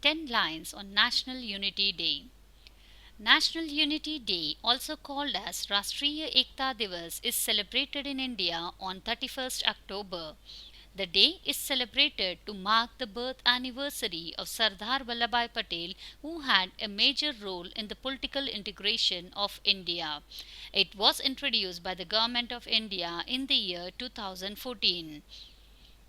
10 lines on National Unity Day. National Unity Day, also called as Rashtriya Ekta Diwas, is celebrated in India on 31st October. The day is celebrated to mark the birth anniversary of Sardar Vallabhbhai Patel, who had a major role in the political integration of India. It was introduced by the Government of India in the year 2014.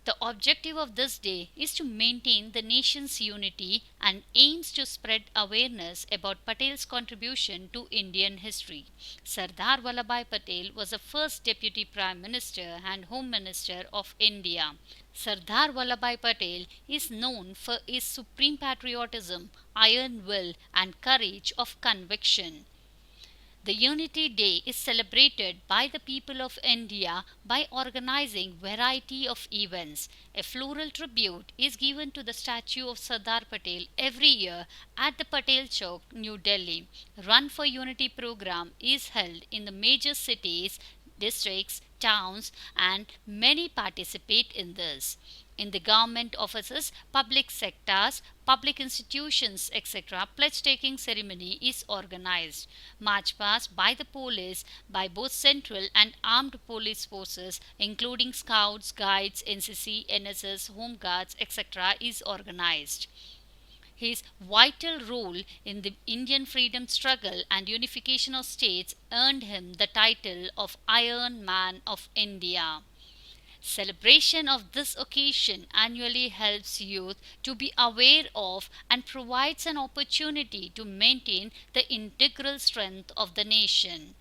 The objective of this day is to maintain the nation's unity and aims to spread awareness about Patel's contribution to Indian history. Sardar Vallabhbhai Patel was the first Deputy Prime Minister and Home Minister of India. Sardar Vallabhbhai Patel is known for his supreme patriotism, iron will, and courage of conviction. The Unity Day is celebrated by the people of India by organizing variety of events. A floral tribute is given to the statue of Sardar Patel every year at the Patel Chowk, New Delhi. Run for Unity program is held in the major cities, districts, towns, and many participate in this. In the government offices, public sectors, public institutions, etc., pledge taking ceremony is organized. March past by the police, by both central and armed police forces, including scouts, guides, NCC, NSS, home guards, etc., is organized. His vital role in the Indian freedom struggle and unification of states earned him the title of Iron Man of India. Celebration of this occasion annually helps youth to be aware of and provides an opportunity to maintain the integral strength of the nation.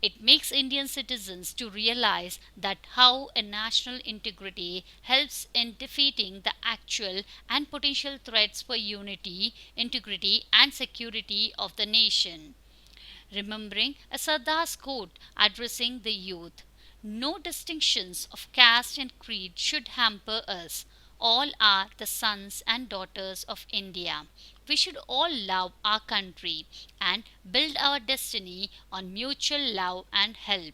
It makes Indian citizens to realize that how a national integrity helps in defeating the actual and potential threats for unity, integrity and security of the nation. Remembering a Sardar's quote addressing the youth: "No distinctions of caste and creed should hamper us. All are the sons and daughters of India. We should all love our country and build our destiny on mutual love and help."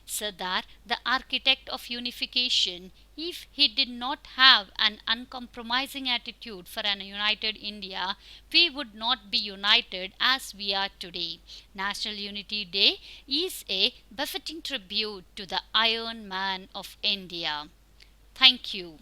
Sardar, the architect of unification, if he did not have an uncompromising attitude for an united India, we would not be united as we are today. National Unity Day is a befitting tribute to the Iron Man of India. Thank you.